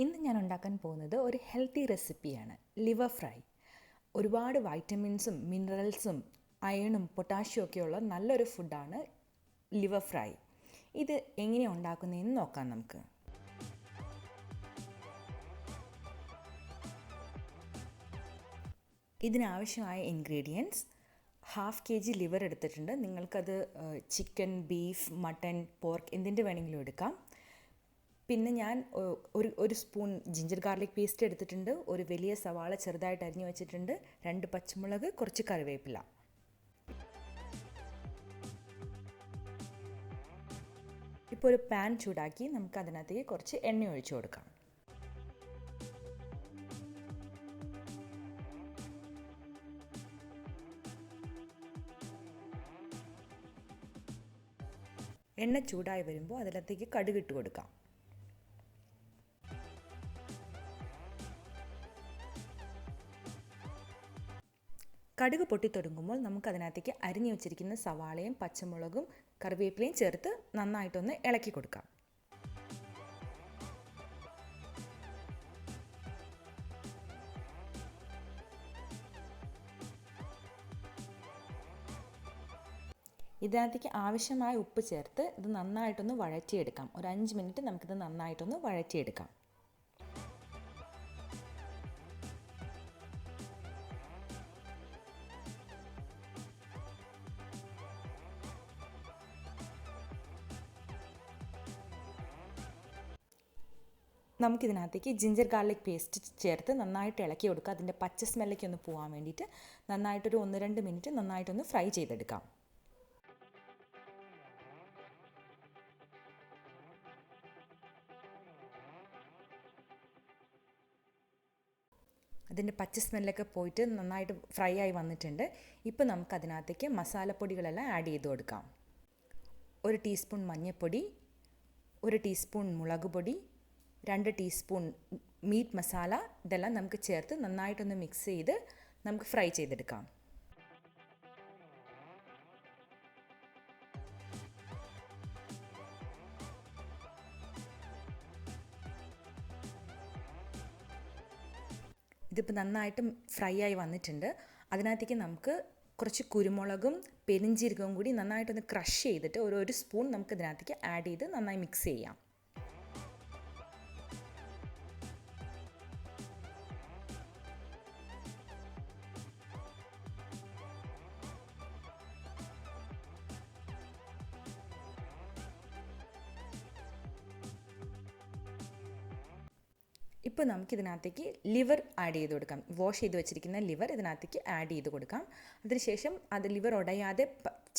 ഇന്ന് ഞാൻ ഉണ്ടാക്കാൻ പോകുന്നത് ഒരു ഹെൽത്തി റെസിപ്പിയാണ് ലിവർ ഫ്രൈ. ഒരുപാട് വൈറ്റമിൻസും മിനറൽസും അയണും പൊട്ടാഷ്യം ഒക്കെയുള്ള നല്ലൊരു ഫുഡാണ് ലിവർ ഫ്രൈ. ഇത് എങ്ങനെയാണ് ഉണ്ടാക്കുന്നതെന്ന് നോക്കാം നമുക്ക്. ഇതിനാവശ്യമായ ഇൻഗ്രീഡിയൻറ്റ്സ്: 1/2 kg ലിവർ എടുത്തിട്ടുണ്ട്. നിങ്ങൾക്കത് ചിക്കൻ, ബീഫ്, മട്ടൺ, പോർക്ക് എന്തിൻ്റെ വേണമെങ്കിലും എടുക്കാം. പിന്നെ ഞാൻ ഒരു സ്പൂൺ ജിഞ്ചർ ഗാർലിക് പേസ്റ്റ് എടുത്തിട്ടുണ്ട്. ഒരു വലിയ സവാള ചെറുതായിട്ട് അരിഞ്ഞു വെച്ചിട്ടുണ്ട്. 2 പച്ചമുളക്, കുറച്ച് കറിവേപ്പില. ഇപ്പോൾ ഒരു പാൻ ചൂടാക്കി നമുക്ക് അതിനകത്തേക്ക് കുറച്ച് എണ്ണ ഒഴിച്ചു കൊടുക്കാം. എണ്ണ ചൂടായി വരുമ്പോൾ അതിനകത്തേക്ക് കടുക് ഇട്ട് കൊടുക്കാം. കടുക് പൊട്ടിത്തുടങ്ങുമ്പോൾ നമുക്ക് അതിനകത്തേക്ക് അരിഞ്ഞു വെച്ചിരിക്കുന്ന സവാളയും പച്ചമുളകും കറിവേപ്പിലയും ചേർത്ത് നന്നായിട്ടൊന്ന് ഇളക്കി കൊടുക്കാം. ഇതിനകത്തേക്ക് ആവശ്യമായ ഉപ്പ് ചേർത്ത് ഇത് നന്നായിട്ടൊന്ന് വഴറ്റിയെടുക്കാം. ഒരു 5 മിനിറ്റ് നമുക്കിത് നന്നായിട്ടൊന്ന് വഴറ്റിയെടുക്കാം. നമുക്കിതിനകത്തേക്ക് ജിഞ്ചർ ഗാർലിക് പേസ്റ്റ് ചേർത്ത് നന്നായിട്ട് ഇളക്കി കൊടുക്കുക. അതിൻ്റെ പച്ച സ്മെല്ലൊക്കെ ഒന്ന് പോകാൻ വേണ്ടിയിട്ട് നന്നായിട്ടൊരു 1-2 മിനിറ്റ് നന്നായിട്ടൊന്ന് ഫ്രൈ ചെയ്തെടുക്കാം. അതിൻ്റെ പച്ച സ്മെല്ലൊക്കെ പോയിട്ട് നന്നായിട്ട് ഫ്രൈ ആയി വന്നിട്ടുണ്ട്. ഇപ്പോൾ നമുക്കതിനകത്തേക്ക് മസാലപ്പൊടികളെല്ലാം ആഡ് ചെയ്ത് കൊടുക്കാം. 1 ടീസ്പൂൺ മഞ്ഞൾപ്പൊടി, 1 ടീസ്പൂൺ മുളക് പൊടി, 2 ടീസ്പൂൺ മീറ്റ് മസാല. ഇതെല്ലാം നമുക്ക് ചേർത്ത് നന്നായിട്ടൊന്ന് മിക്സ് ചെയ്ത് നമുക്ക് ഫ്രൈ ചെയ്തെടുക്കാം. ഇതിപ്പോൾ നന്നായിട്ട് ഫ്രൈ ആയി വന്നിട്ടുണ്ട്. അതിനകത്തേക്ക് നമുക്ക് കുറച്ച് കുരുമുളകും പെരിഞ്ജീരകവും കൂടി നന്നായിട്ടൊന്ന് ക്രഷ് ചെയ്തിട്ട് ഒരു സ്പൂൺ നമുക്ക് ഇതിനകത്തേക്ക് ആഡ് ചെയ്ത് നന്നായി മിക്സ് ചെയ്യാം. ഇപ്പോൾ നമുക്കിതിനകത്തേക്ക് ലിവർ ആഡ് ചെയ്ത് കൊടുക്കാം. വാഷ് ചെയ്ത് വെച്ചിരിക്കുന്ന ലിവർ ഇതിനകത്തേക്ക് ആഡ് ചെയ്ത് കൊടുക്കാം. അതിനുശേഷം അത് ലിവർ ഉടയാതെ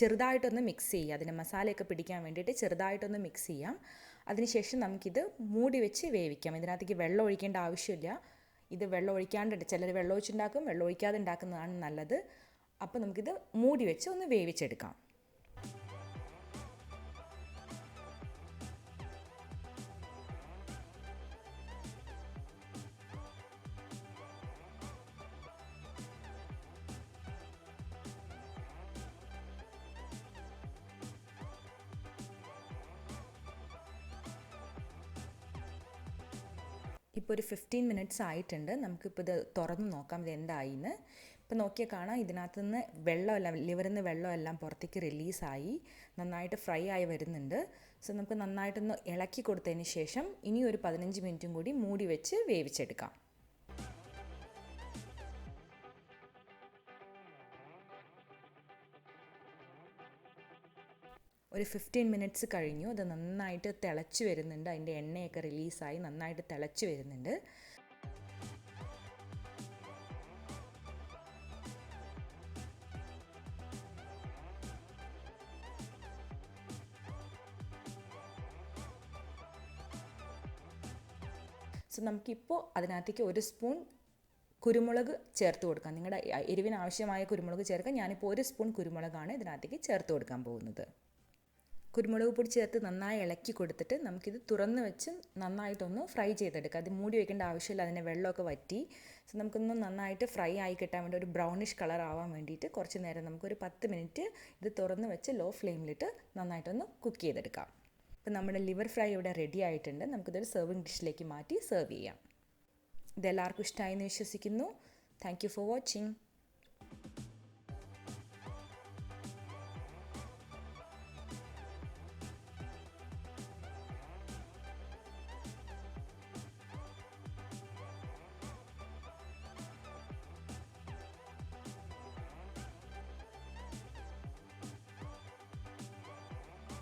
ചെറുതായിട്ടൊന്ന് മിക്സ് ചെയ്യുക. അതിൻ്റെ മസാലയൊക്കെ പിടിക്കാൻ വേണ്ടിയിട്ട് ചെറുതായിട്ടൊന്ന് മിക്സ് ചെയ്യാം. അതിനുശേഷം നമുക്കിത് മൂടി വെച്ച് വേവിക്കാം. ഇതിനകത്തേക്ക് വെള്ളം ഒഴിക്കേണ്ട ആവശ്യമില്ല. ഇത് വെള്ളം ഒഴിക്കാണ്ട് ചിലർ വെള്ളം ഒഴിച്ചുണ്ടാക്കും, വെള്ളം ഒഴിക്കാതെ ഉണ്ടാക്കുന്നതാണ് നല്ലത്. അപ്പോൾ നമുക്കിത് മൂടി വെച്ച് ഒന്ന് വേവിച്ചെടുക്കാം. ഇപ്പോൾ ഒരു 15 മിനിറ്റ്സ് ആയിട്ടുണ്ട്. നമുക്കിപ്പോൾ ഇത് തുറന്ന് നോക്കാം ഇത് എന്തായിന്ന്. ഇപ്പോൾ നോക്കിയാൽ കാണാം ഇതിനകത്ത് നിന്ന് വെള്ളമെല്ലാം, ലിവറിൽ നിന്ന് വെള്ളമെല്ലാം പുറത്തേക്ക് റിലീസായി നന്നായിട്ട് ഫ്രൈ ആയി വരുന്നുണ്ട്. സോ നമുക്ക് നന്നായിട്ടൊന്ന് ഇളക്കി കൊടുത്തതിന് ശേഷം ഇനി ഒരു 15 മിനിറ്റും കൂടി മൂടി വെച്ച് വേവിച്ചെടുക്കാം. ഒരു 15 മിനിറ്റ്സ് കഴിഞ്ഞു. അത് നന്നായിട്ട് തിളച്ച് വരുന്നുണ്ട്. അതിൻ്റെ എണ്ണയൊക്കെ റിലീസായി നന്നായിട്ട് തിളച്ച് വരുന്നുണ്ട്. സോ നമുക്കിപ്പോൾ അതിനകത്തേക്ക് 1 സ്പൂൺ കുരുമുളക് ചേർത്ത് കൊടുക്കാം. നിങ്ങളുടെ എരിവിന് ആവശ്യമായ കുരുമുളക് ചേർക്കാം. ഞാനിപ്പോൾ 1 സ്പൂൺ കുരുമുളകാണ് ഇതിനകത്തേക്ക് ചേർത്ത് കൊടുക്കാൻ പോകുന്നത്. കുരുമുളക് പൊടി ചേർത്ത് നന്നായി ഇളക്കി കൊടുത്തിട്ട് നമുക്കിത് തുറന്ന് വെച്ച് നന്നായിട്ടൊന്ന് ഫ്രൈ ചെയ്തെടുക്കാം. അത് മൂടി വയ്ക്കേണ്ട ആവശ്യമില്ല, അതിൻ്റെ വെള്ളമൊക്കെ വറ്റി. സോ നമുക്കൊന്ന് നന്നായിട്ട് ഫ്രൈ ആയി കിട്ടാൻ വേണ്ടി, ഒരു ബ്രൗണിഷ് കളർ ആവാൻ വേണ്ടിയിട്ട് കുറച്ച് നേരം നമുക്കൊരു 10 മിനിറ്റ് ഇത് തുറന്ന് വെച്ച് ലോ ഫ്ലെയിമിലിട്ട് നന്നായിട്ടൊന്ന് കുക്ക് ചെയ്തെടുക്കാം. അപ്പോൾ നമ്മുടെ ലിവർ ഫ്രൈ ഇവിടെ റെഡി ആയിട്ടുണ്ട്. നമുക്കിതൊരു സെർവിങ് ഡിഷിലേക്ക് മാറ്റി സെർവ് ചെയ്യാം. ഇതെല്ലാവർക്കും ഇഷ്ടമായി എന്ന് വിശ്വസിക്കുന്നു. Thank you for watching.